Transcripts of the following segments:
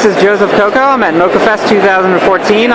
This is Joseph Coco. I'm at MoCCA Fest 2014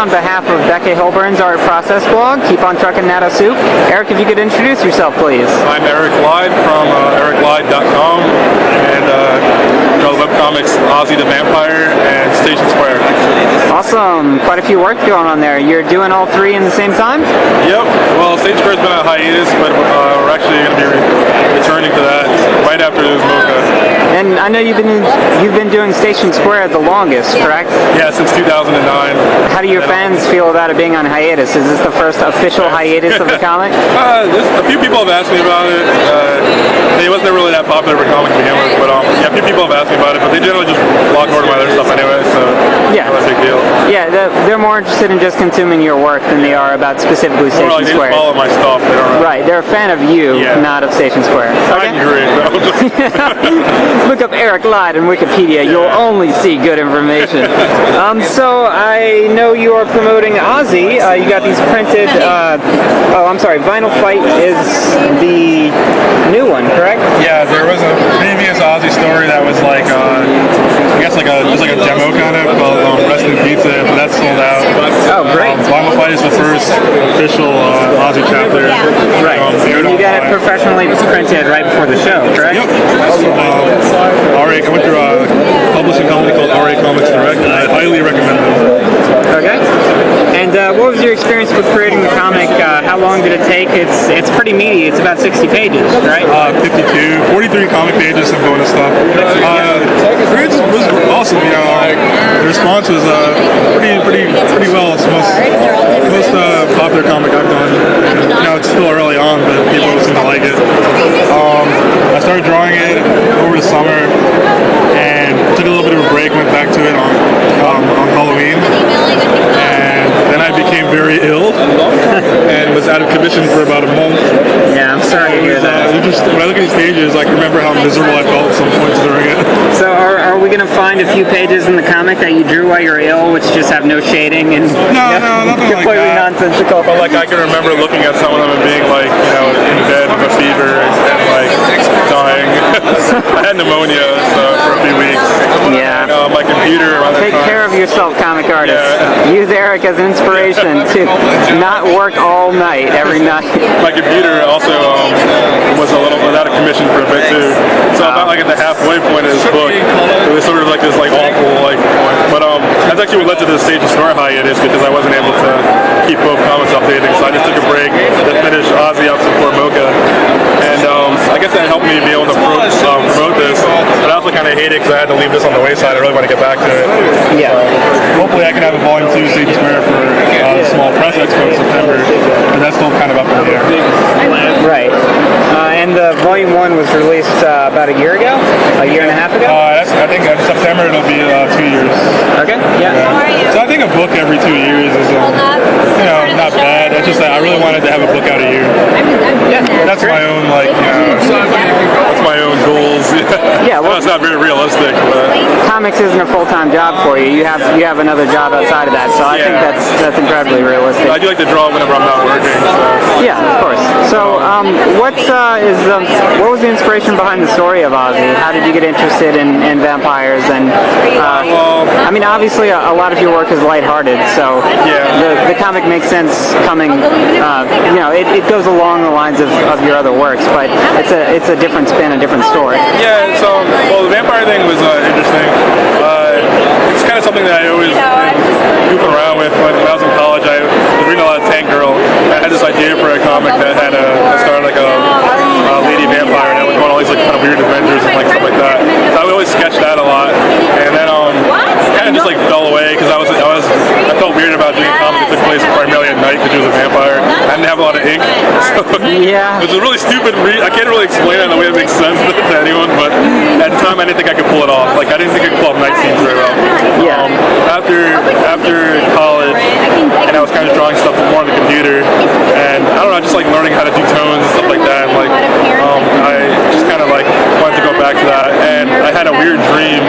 on behalf of Becca Hilburn's Art Process blog. Keep on trucking Natto Soup. Eric, if you could introduce yourself, please. I'm Eric Lide from ericlide.com and draw the webcomics Ozzy the Vampire and Station Square. Awesome. Quite a few work going on there. You're doing all three in the same time? Yep. Well, Station Square's been on hiatus, but we're actually going to be returning to that right after this MoCCA. And I know you've been doing Station Square the longest, correct? Yeah, since 2009. How do your fans feel about it being on hiatus? Is this the first official hiatus of the comic? A few people have asked me about it. It wasn't really that popular of a comic to begin with, but yeah, a few people have asked me about it, but they generally just log over to my other stuff anyway, so yeah, not a big deal. Yeah, they're more interested in just consuming your work than they are about specifically Station like Square. They just follow my stuff. They don't right, they're a fan of you, not of Station Square. Okay? I agree. Look up Eric Lide in Wikipedia. You'll only see good information. So I know you are promoting Ozzy. You got these printed. Vinyl Fight is the new one, correct? Yeah, there was a previous Ozzy story that was like, I guess just like a demo kind of called Rest in Pizza, but that's sold out. Oh, great. Vinyl Fight is the first official Ozzy chapter. Right. You got it professionally printed right before the show, correct? Yep. I went through a publishing company called RA Comics Direct, and I highly recommend them. Okay. And what was your experience with creating the comic? How long did it take? It's pretty meaty. It's about 60 pages, right? 43 comic pages of bonus stuff. It was awesome. You know, the response was pretty well. It's the most popular comic I've done. And, you know, it's still early on, but people seem to like it. I started drawing it over the summer and took a little bit of a break. Went back to it on Halloween. And then I became very ill and was out of commission for about a month. Yeah, I'm sorry to hear that. When I look at these pages, I can remember how miserable I felt at some points during it. So are we going to find a few pages in the comic that you drew while you're ill, which just have no shading and nothing completely like that. nonsensical? But like I can remember looking at some of them and being like, you know, in bed with a fever and like dying. I had pneumonia for a few weeks. Yeah. And, my computer. Take care of yourself, comic artist. Yeah. Use Eric as inspiration to not work all night every night. My computer also was out of commission for a bit too. So about like at the halfway point of this book, it was sort of like this like awful like point. But that's actually what led to the Station Square hiatus because I wasn't able to keep both comics updating. So I just took a break to finish Ozzy up before MoCCA. And I guess that helped me be able to promote this. But I also kind of hate it because I had to leave this on the wayside. I really want to get back to it. Yeah. Hopefully I can have a volume 2 Station Square for the small press expo in September. And that's still kind of up in the air. Right. And volume 1 was released about a year ago? A year and a half ago? I think in September it'll be 2 years. Okay, yeah. So I think a book every 2 years is, not bad. It's just that I really wanted to have a book out a year. Yeah, that's my own, that's my own goals. Yeah, well, it's not very realistic. But comics isn't a full-time job for you. You have another job outside of that, so I think that's incredibly realistic. I do like to draw whenever I'm not working. So. Yeah, of course. So, what was the inspiration behind the story of Ozzy? How did you get interested in vampires? And I mean, obviously, a lot of your work is lighthearted, so the comic makes sense coming. It goes along the lines of your other works, but it's a different spin, a different story. Yeah. So, the vampire thing was interesting. It's kind of something that I always goofing around with. When I was in college, I was reading a lot of Tank Girl. I had this idea for a comic that started like a lady vampire that would go on all these like kind of weird adventures and like stuff like that. So I would always sketch that a lot, and then kind of just like fell away because I felt weird about doing comics that took place primarily at night because she was a vampire. I didn't have a lot of ink, so yeah, it was a really stupid read. I can't really explain it in a way that makes sense to anyone, but at the time I didn't think I could pull it off. Like I didn't think I could pull off night scenes very well. Yeah. After college, and I was kind of drawing stuff more on the computer, and I don't know, just like learning how to do tones and stuff like that. And, I just kind of like wanted to go back to that, and I had a weird dream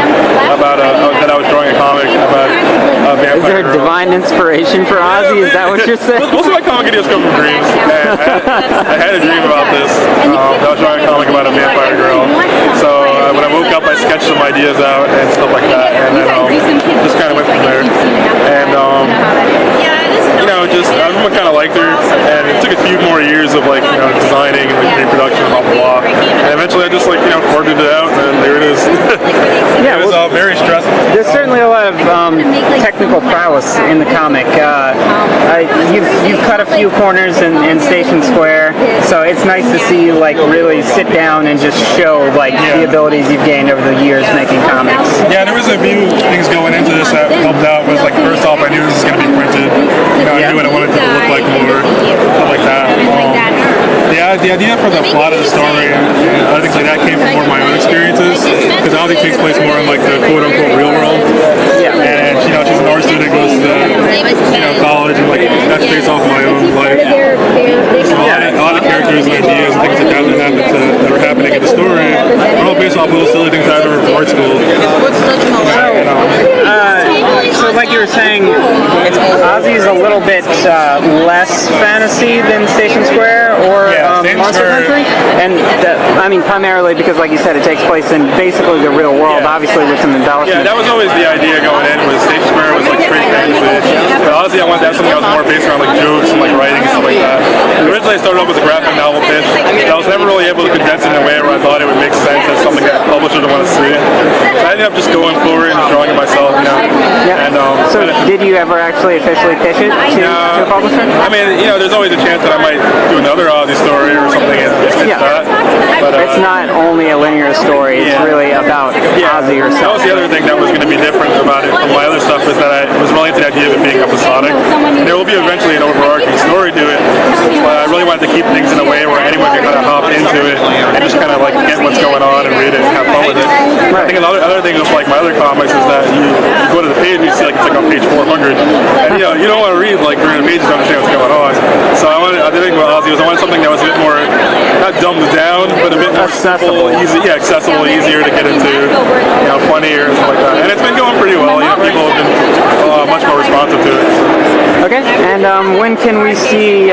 about that I was drawing a comic about a vampire. Is there a divine inspiration for Ozzy? Is that what you're saying? Most of my comic ideas come from dreams. And I had a dream about this. I was drawing a comic about a vampire girl. So when I woke up, I sketched some ideas out and stuff like that, and then just kind of went from there. And just everyone kind of liked her, and it took a few more years of designing and pre-production and blah blah blah. And eventually, I just ordered it out, and there it is. Yeah, it was very stressful. There's certainly a lot of technical prowess in the comic. You've cut a few corners in Station Square, so it's nice to see you really sit down and just show the abilities you've gained over the years making comics. Yeah, there was a few things going into this that helped out. Was first off, I knew this was going to be printed. I knew what I wanted it to look like more, stuff like that. The idea for the plot of the story and other things like that came from more of my own experiences, because Ozzy takes place more in the quote-unquote real world. Yeah. And she's an art student, goes to college, and that's based off my own life. So a lot of characters and ideas and things like that were happening in the story are all based off little silly things I remember from art school. So like you were saying, Ozzy's a little bit less fantasy than Station Square or Monster Country, and primarily because, like you said, it takes place in basically the real world, obviously with some embellishments. Yeah, that was always the idea going in. Was Station Square was straight fantasy, but honestly, I wanted to have something that was more based around jokes and writing and stuff like that. Originally, I started off with a graphic novel pitch, but I was never really able to condense it in a way where I thought it would make sense as something that a publisher would want to see. So I ended up just going for it and drawing it myself, Yeah. And, so did you ever actually officially pitch it to a publisher? There's always a chance that I might do another Ozzy story or something and that. But it's not only a linear story, it's really about Ozzy herself. That was the other thing that was going to be different about it from my other stuff, is that I was really into the idea of it being episodic. There will be eventually an overarching story to it, but I really wanted to keep things in a way where anyone can kind of hop into it and just kind of get what's going on and read it and have fun with it. I think another thing with my other comics is that you go to the page and you see it's on page 400, and you don't want to read 300 pages to understand what's going on. So I think what Ozzy was, I wanted something that was a bit more, not dumbed down, but a bit more accessible, accessible, easier to get into, funnier and stuff like that. And it's been going pretty well. People have been much more responsive to it. Okay, and when can we see?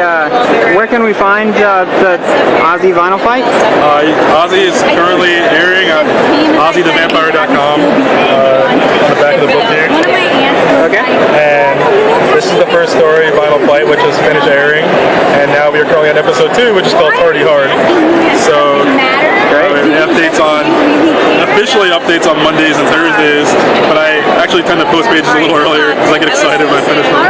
Where can we find the Ozzy vinyl fight? Ozzy is currently airing on OzzyTheVampire.com on the back of the book here. Okay. And this is the first story, Vinyl Fight, which is finished airing, and now we are currently on episode 2, which is called Party Hard. So, officially updates on Mondays and Thursdays, but I actually tend to post pages a little earlier because I get excited when I finish them.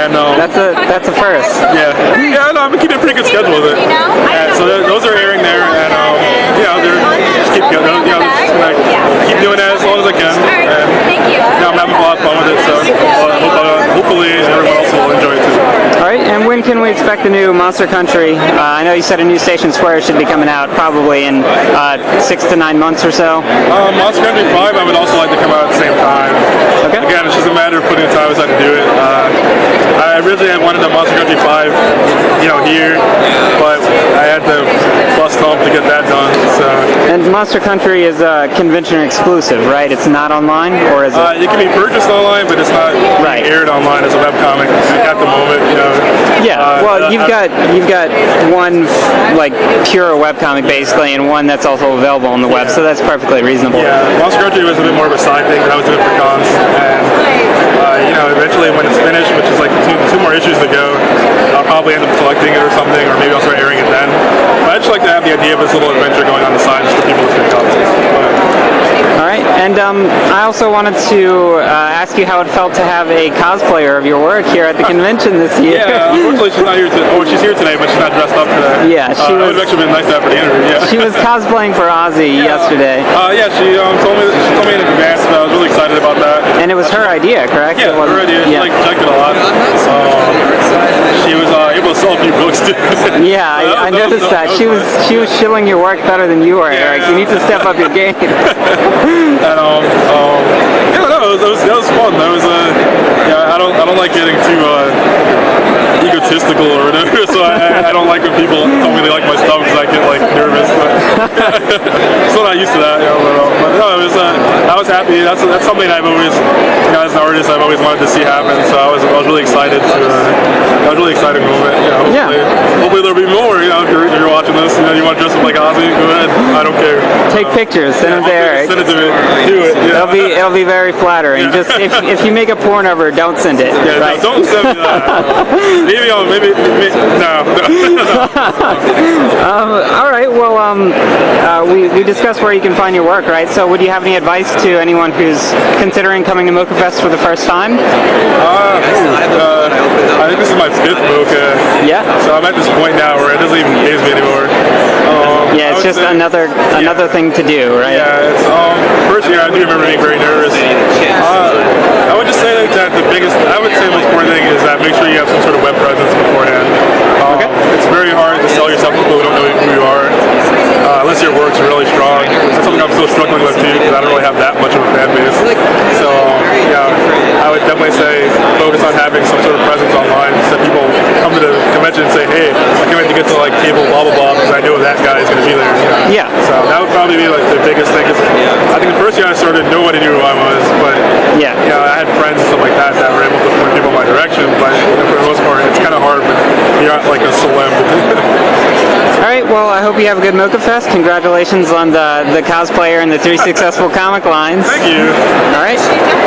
And that's a first. Yeah, I've been keeping a pretty good schedule with it. And so those are airing there, and they're just keep going. Keep doing that as long as I can. And I'm having a lot of fun with it, so hopefully everyone else will enjoy it too. All right, and when can we expect the new Monster Country? I know you said a new Station Square should be coming out probably in 6 to 9 months or so. Monster Country 5 I would also like to come out at the same time. Okay. Again, it's just a matter of putting the time aside to do it. I originally wanted the Monster Country 5, here, but I had to bust home to get that done. So. And Monster Country is convention exclusive, right? It's not online, or is it? It can be purchased online, but it's not being aired online as a webcomic at the moment. Yeah. Well, you've got one pure webcomic basically, and one that's also available on the web, so that's perfectly reasonable. Yeah. Monster Country was a bit more of a side thing that I was doing for cons, and eventually when it's finished, which is two more issues to go, I'll probably end up collecting it or something, or maybe I'll start airing it then. But I just like to have the idea of this little adventure going on the side just for people to pick up. All right, and I also wanted to ask you how it felt to have a cosplayer of your work here at the convention this year. Yeah, unfortunately she's not here today. Oh, she's here today, but she's not dressed up today. Yeah, it would have actually been nice to have for the interview. Yeah. She was cosplaying for Ozzy yesterday. She told me in advance, and I was really excited about that. And it was her idea, correct? Yeah, her idea. She checked it a lot. She was able to sell a few books too. Yeah, I noticed that. She was shilling your work better than you are, Eric. You need to step up your game. And that was fun. That was I don't like getting too egotistical or whatever. So I don't like when people tell me they like my stuff because I get nervous. So I'm not used to that. But no, it was. I was happy. That's something I've always, as an artist, I've always wanted to see happen. So I was really excited to. That was a really exciting moment. hopefully there'll be more. You know, if you're watching this, you know, you want to dress up like Ozzy, go ahead. I don't care. Take pictures, send them to Eric. Send it to me. Do it. Yeah. It'll be very flattering. Just if you make a porn of her, don't send it. Yeah, right? no, don't send me that. maybe no. All right. Well, we discussed where you can find your work, right? So, would you have any advice to anyone who's considering coming to MoCCA Fest for the first time? I think this is my 5th MoCCA. Yeah. So I'm at this point now where it doesn't even faze me anymore. Yeah, it's just another thing to do, right? Yeah. It's first year I do remember being very nervous. I would just say that the most important thing is that make sure you have some sort of web presence beforehand. Okay. It's very hard to sell yourself to people who don't know who you are, unless your work's really strong. That's something I'm still struggling with too, because I don't really have that much of a fan base. So yeah, I would definitely say focus on having some sort of presence online, so people come to the convention and say, hey, I can't wait to get to like table blah blah blah because I know that guy is going to be there. You know? Yeah. So that would probably be like the biggest thing. I think the first year I started, nobody knew who I was, but Yeah. I had friends and stuff like that were able to point people in my direction. But for the most part, it's kind of hard when you're not like a celeb. All right. Well, I hope you have a good MoCCA Fest. Congratulations on the cosplayer and the 3 successful comic lines. Thank you. All right.